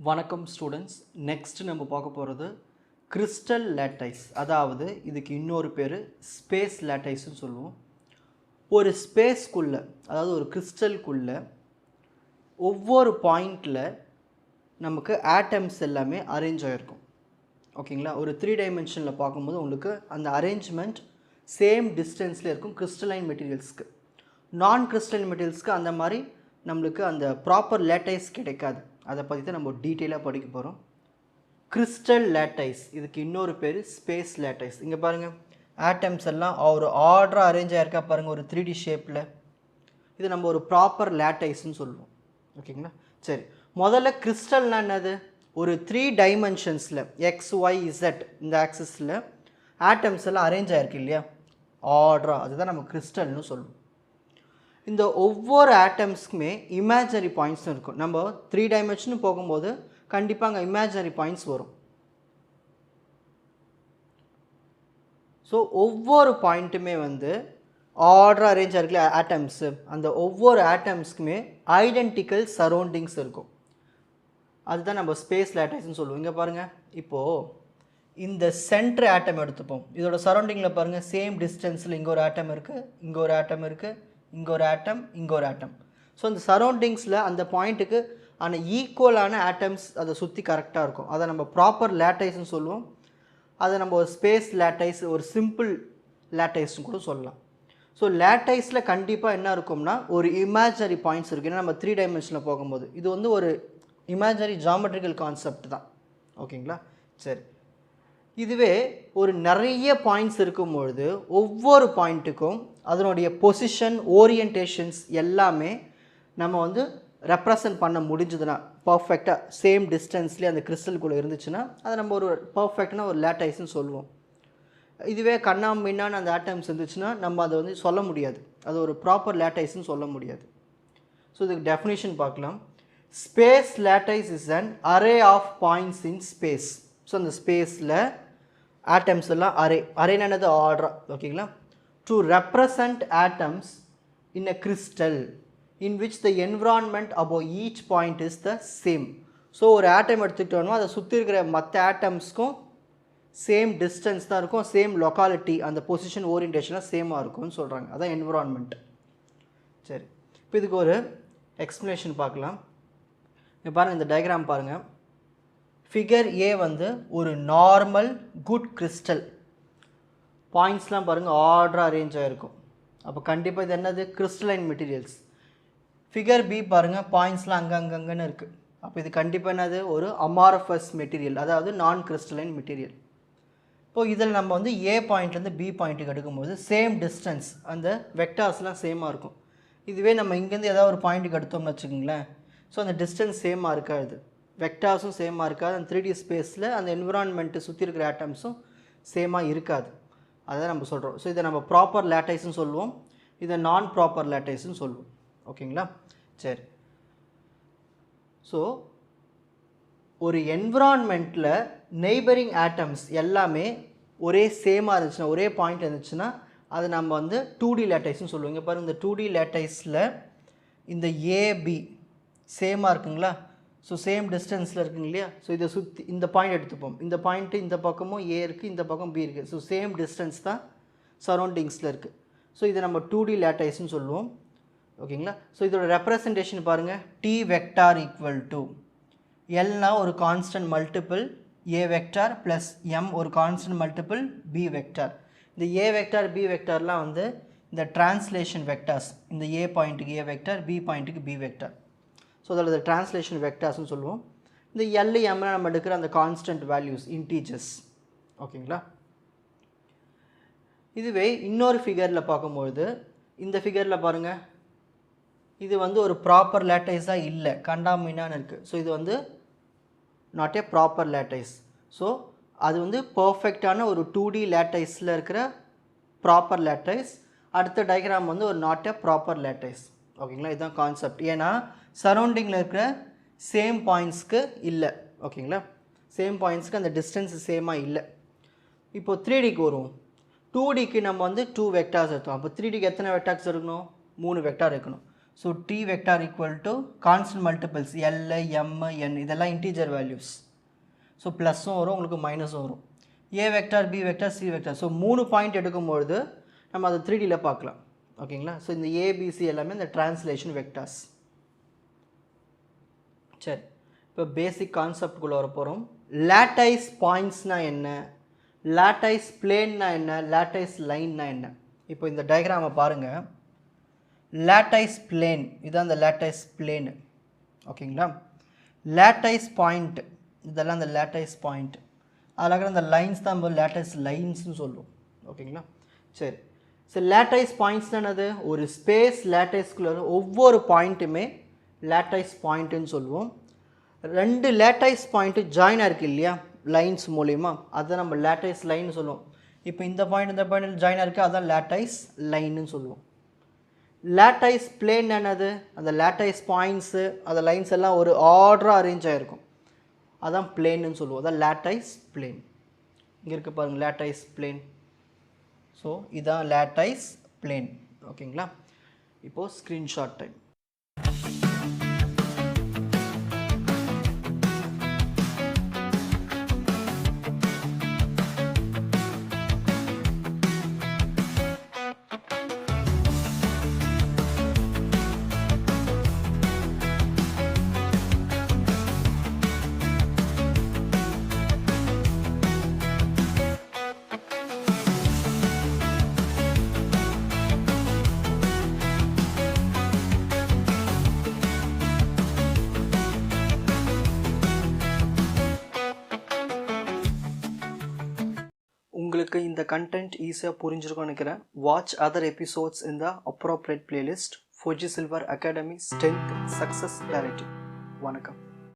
வணக்கம் students. Next நம்ம பார்க்க போகிறது கிறிஸ்டல் லேட்டைஸ். அதாவது இதுக்கு இன்னொரு பேர் ஸ்பேஸ் லேட்டைஸ்ன்னு சொல்லுவோம். ஒரு ஸ்பேஸ்க்குள்ளே, அதாவது ஒரு கிறிஸ்டலுக்குள்ளே ஒவ்வொரு பாயிண்டில் நமக்கு ஆட்டம்ஸ் எல்லாமே அரேஞ்ச் ஆகிருக்கும். ஓகேங்களா? ஒரு 3 டைமென்ஷனில் பார்க்கும்போது உங்களுக்கு அந்த அரேஞ்ச்மெண்ட் சேம் டிஸ்டன்ஸில் இருக்கும் கிறிஸ்டலைன் மெட்டீரியல்ஸ்க்கு. நான் கிறிஸ்டலைன் மெட்டீரியல்ஸ்க்கு அந்த மாதிரி நம்மளுக்கு அந்த ப்ராப்பர் லேட்டைஸ் கிடைக்காது. அதை பற்றி தான் நம்ம டீட்டெயிலாக படிக்க போகிறோம். கிறிஸ்டல் லேட்டைஸ், இதுக்கு இன்னொரு பேர் ஸ்பேஸ் லேட்டைஸ். இங்கே பாருங்கள், ஆட்டம்ஸ் எல்லாம் ஒரு ஆர்டராக அரேஞ்ச் ஆகிருக்கா பாருங்கள், ஒரு 3D ஷேப்பில். இது நம்ம ஒரு ப்ராப்பர் லேட்டைஸ்ன்னு சொல்லுவோம். ஓகேங்களா? சரி, முதல்ல கிறிஸ்டல்னா என்னது? ஒரு 3 டைமென்ஷன்ஸில் எக்ஸ் ஒய் இசட் இந்த ஆக்சிஸில் ஆட்டம்ஸ் எல்லாம் அரேஞ்ச் ஆகிருக்கு இல்லையா, ஆர்டராக, அதுதான் நம்ம கிறிஸ்டல்னு சொல்லுவோம். இந்த ஒவ்வொரு ஆட்டம்ஸ்க்குமே இமேஜினரி பாயிண்ட்ஸ் இருக்கும். நம்ம 3 டைமென்ஷன் போகும்போது கண்டிப்பாக அங்கே இமேஜினரி பாயிண்ட்ஸ் வரும். ஸோ ஒவ்வொரு பாயிண்ட்டுமே ஆர்டர் அரேஞ்ச் ஆகிருக்கல ஆட்டம்ஸு, அந்த ஒவ்வொரு ஆட்டம்ஸ்க்குமே ஐடென்டிக்கல் சரௌண்டிங்ஸ் இருக்கும். அதுதான் நம்ம ஸ்பேஸ் லேட்டைஸ்ன்னு சொல்லுவோம். இங்கே பாருங்கள், இப்போது இந்த சென்ட்ரு ஆட்டம் எடுத்துப்போம். இதோட சரௌண்டிங்கில் பாருங்கள், சேம் டிஸ்டன்ஸில் இங்கே ஒரு ஆட்டம் இருக்குது, இங்கே ஒரு ஆட்டம் இருக்குது, இங்கே ஒரு ஆட்டம், இங்கே ஒரு ஆட்டம். ஸோ அந்த சரௌண்டிங்ஸில் அந்த பாயிண்ட்டுக்கு அந்த ஈக்குவலான ஆட்டம்ஸ் அதை சுற்றி கரெக்டாக இருக்கும். அதை நம்ம ப்ராப்பர் லேட்டைஸ்ன்னு சொல்லுவோம். அதை நம்ம ஒரு ஸ்பேஸ் லேட்டைஸ், ஒரு சிம்பிள் லேட்டைஸ்ன்னு கூட சொல்லலாம். ஸோ லேட்டைஸில் கண்டிப்பாக என்ன இருக்கும்னா ஒரு இமேஜினரி பாயிண்ட்ஸ் இருக்குது. ஏன்னா நம்ம 3 டைமென்ஷனில் போகும்போது இது ஒரு இமேஜினரி ஜாமெட்ரிக்கல் கான்செப்ட் தான். ஓகேங்களா? சரி, இதுவே ஒரு நிறைய பாயிண்ட்ஸ் இருக்கும்பொழுது ஒவ்வொரு பாயிண்ட்டுக்கும் அதனுடைய பொசிஷன், ஓரியன்டேஷன்ஸ் எல்லாமே நம்ம ரெப்ரசன்ட் பண்ண முடிஞ்சதுன்னா, பர்ஃபெக்டாக சேம் டிஸ்டன்ஸ்லேயே அந்த கிறிஸ்டலுக்குள்ளே இருந்துச்சுன்னா அதை நம்ம ஒரு பர்ஃபெக்டான ஒரு லேட்டைஸ்ன்னு சொல்லுவோம். இதுவே கண்ணாமின்னான்னு அந்த ஆட்டம்ஸ் இருந்துச்சுன்னா நம்ம அதை சொல்ல முடியாது, அது ஒரு ப்ராப்பர் லேட்டைஸ்ன்னு சொல்ல முடியாது. ஸோ இதுக்கு டெஃபினேஷன் பார்க்கலாம். Space lattice is an array of points in space. So அந்த ஸ்பேஸில் ஆட்டம்ஸ் எல்லாம் அரேனானது ஆர்டர். ஓகேங்களா? To represent atoms in a crystal in which the environment above each point is the same. So ஒரு atom எடுத்துக்கிட்டோம்னா அதை சுற்றி இருக்கிற மற்ற ஆட்டம்ஸ்க்கும் சேம் டிஸ்டன்ஸ் தான் இருக்கும், சேம் லொக்காலிட்டி, அந்த பொசிஷன் ஓரியன்டேஷனாக சேமாக இருக்கும்னு சொல்கிறாங்க. அதான் என்விரான்மெண்ட். சரி, இப்போ இதுக்கு ஒரு எக்ஸ்ப்ளனேஷன் பார்க்கலாம். இங்கே பாருங்கள், இந்த டயக்ராம் பாருங்கள். ஃபிகர் ஏ ஒரு நார்மல் குட் கிறிஸ்டல். பாயிண்ட்ஸ்லாம் பாருங்கள் ஆர்டராக அரேஞ்ச் ஆகிருக்கும். அப்போ கண்டிப்பாக இது என்னது? Crystalline materials. ஃபிகர் பி பாருங்கள், பாயிண்ட்ஸ்லாம் அங்கங்கன்னு இருக்குது. அப்போ இது கண்டிப்பாக என்னது? ஒரு அமாரஃபஸ் மெட்டீரியல், அதாவது நான் கிறிஸ்டலைன் மெட்டீரியல். இப்போது இதில் நம்ம ஏ பாயிண்ட்லேருந்து பி பாயிண்ட்டுக்கு எடுக்கும்போது சேம் டிஸ்டன்ஸ், அந்த வெக்டார்ஸ்லாம் சேமாக இருக்கும். இதுவே நம்ம இங்கேருந்து ஏதாவது ஒரு பாயிண்ட்டுக்கு எடுத்தோம்னு வச்சுக்கோங்களேன், ஸோ அந்த டிஸ்டன்ஸ் சேமாக இருக்காது, வெக்டார்ஸும் சேமாக இருக்காது, அந்த 3D ஸ்பேஸில் அந்த என்விரான்மெண்ட்டு சுற்றி இருக்கிற ஆட்டம்ஸும் சேமாக இருக்காது. அதை நம்ம சொல்கிறோம். ஸோ இதை நம்ம ப்ராப்பர் லேட்டைஸ்ன்னு சொல்லுவோம், இதை நான் ப்ராப்பர் லேட்டைஸ்ன்னு சொல்லுவோம். ஓகேங்களா? சரி, ஸோ ஒரு என்விரான்மெண்ட்டில் நெய்பரிங் ஆட்டம்ஸ் எல்லாமே ஒரே சேமாக இருந்துச்சுன்னா, ஒரே பாயிண்ட் இருந்துச்சுன்னா அதை நம்ம 2D லேட்டைஸ்ன்னு சொல்லுவோம். இங்கே பாருங்கள், இந்த 2D லேட்டைஸில் இந்த ஏபி சேமாக இருக்குங்களா? ஸோ சேம் டிஸ்டன்ஸில் இருக்குங்க இல்லையா? ஸோ இதை சுற்றி இந்த பாயிண்ட் எடுத்துப்போம். இந்த பாயிண்ட்டு இந்த பக்கமும் ஏ இருக்குது, இந்த பக்கம் பி இருக்குது. ஸோ சேம் டிஸ்டன்ஸ் தான் சரௌண்டிங்ஸில் இருக்குது. ஸோ இதை நம்ம 2D லேட்டைஸ்ன்னு சொல்லுவோம். ஓகேங்களா? ஸோ இதோட ரெப்ரசன்டேஷன் பாருங்கள், டி வெக்டார் ஈக்குவல் டு எல்னா ஒரு கான்ஸ்டன்ட் மல்டிபிள் ஏ வெக்டார் ப்ளஸ் எம் ஒரு கான்ஸ்டன்ட் மல்டிபிள் பி வெக்டார். இந்த ஏ வெக்டார் பி வெக்டார்லாம் இந்த டிரான்ஸ்லேஷன் வெக்டார்ஸ். இந்த ஏ பாயிண்ட்டுக்கு ஏ வெக்டார், பி பாயிண்ட்டுக்கு பி வெக்டார். ஸோ அதில் டிரான்ஸ்லேஷன் வெக்டார்ஸ்னு சொல்லுவோம். இந்த எல் எம்லாம் நம்ம எடுக்கிற அந்த கான்ஸ்டன்ட் வேல்யூஸ், இன்டீஜர்ஸ். ஓகேங்களா? இதுவே இன்னொரு ஃபிகரில் பார்க்கும்பொழுது, இந்த ஃபிகரில் பாருங்கள், இது ஒரு ப்ராப்பர் லேட்டைஸாக இல்லை, கண்டாமினான்னு இருக்குது. ஸோ இது நாட் ஏ ப்ராப்பர் லேட்டைஸ். ஸோ அது பர்ஃபெக்டான ஒரு 2D லேட்டைஸில் இருக்கிற ப்ராப்பர் லேட்டைஸ். அடுத்த டயக்ராம் ஒரு நாட் ஏ ப்ராப்பர் லேட்டைஸ். ஓகேங்களா? இதுதான் கான்செப்ட். ஏன்னா சரௌண்டிங்கில் இருக்கிற சேம் பாயிண்ட்ஸ்க்கு இல்லை. ஓகேங்களா? சேம் பாயிண்ட்ஸ்க்கு அந்த டிஸ்டன்ஸ் சேமாக இல்லை. இப்போது 3Dக்கு வரும். 2Dக்கு நம்ம 2 வெக்டார்ஸ் எடுத்தோம். அப்போ 3Dக்கு எத்தனை வெக்டார்ஸ் இருக்கணும்? 3 வெக்டார் இருக்கணும். So t vector equal to constant multiples L, M, N இதெல்லாம் integer values. ஸோ ப்ளஸும் வரும் உங்களுக்கு மைனஸும் வரும். A vector, B vector, C vector. So 3 point எடுக்கும்பொழுது நம்ம அதை 3Dயில் பார்க்கலாம். ஓகேங்களா? ஸோ இந்த ABC எல்லாமே இந்த டிரான்ஸ்லேஷன் வெக்டார்ஸ். சரி, இப்போ பேசிக் கான்செப்டுக்குள்ளே வர போகிறோம். லேட்டைஸ் பாயிண்ட்ஸ்னால் என்ன, லேட்டைஸ் பிளேன்னா என்ன, லேட்டைஸ் லைன்னா என்ன. இப்போ இந்த டயக்ராமை பாருங்கள். லேட்டைஸ் பிளேன் இதுதான் அந்த லேட்டைஸ் பிளேனு. ஓகேங்களா? லேட்டைஸ் பாயிண்ட் இதெல்லாம் அந்த லேட்டைஸ் பாயிண்ட். அதில் அந்த லைன்ஸ் தான் நம்ம லேட்டைஸ் லைன்ஸ்னு சொல்லுவோம். ஓகேங்களா? சரி, ஸோ லேட்டைஸ் பாயிண்ட்ஸ்னால் என்னது, ஒரு ஸ்பேஸ் லேட்டைஸ்குள்ள ஒவ்வொரு பாயிண்ட்டுமே லேட்டைஸ் பாயிண்ட்டுன்னு சொல்லுவோம். 2 லேட்டைஸ் பாயிண்ட்டு ஜாயின் ஆயிருக்கு இல்லையா லைன்ஸ் மூலிமா, அதை நம்ம லேட்டைஸ் லைன் சொல்லுவோம். இப்போ இந்த பாயிண்ட் ஜாயின் ஆயிருக்கு, அதான் லேட்டைஸ் லைன்னு சொல்லுவோம். லேட்டைஸ் பிளேன் என்னது, அந்த லேட்டைஸ் பாயிண்ட்ஸு அந்த லைன்ஸ் எல்லாம் ஒரு ஆர்டராக அரேஞ்ச் ஆகிருக்கும், அதான் பிளேன்னு சொல்லுவோம். அதான் லேட்டைஸ் பிளேன். இங்கே இருக்குது பாருங்கள் லேட்டைஸ் பிளேன். ஸோ இதான் லேட்டைஸ் பிளேன். ஓகேங்களா? இப்போது ஸ்க்ரீன்ஷாட் டைம். உங்களுக்கு இந்த கண்டென்ட் ஈஸியாக புரிஞ்சிருக்கும்னு நினைக்கிறேன். வாட்ச் அதர் எபிசோட்ஸ் இன் த appropriate playlist. Fuji silver academy strength success clarity. வணக்கம்.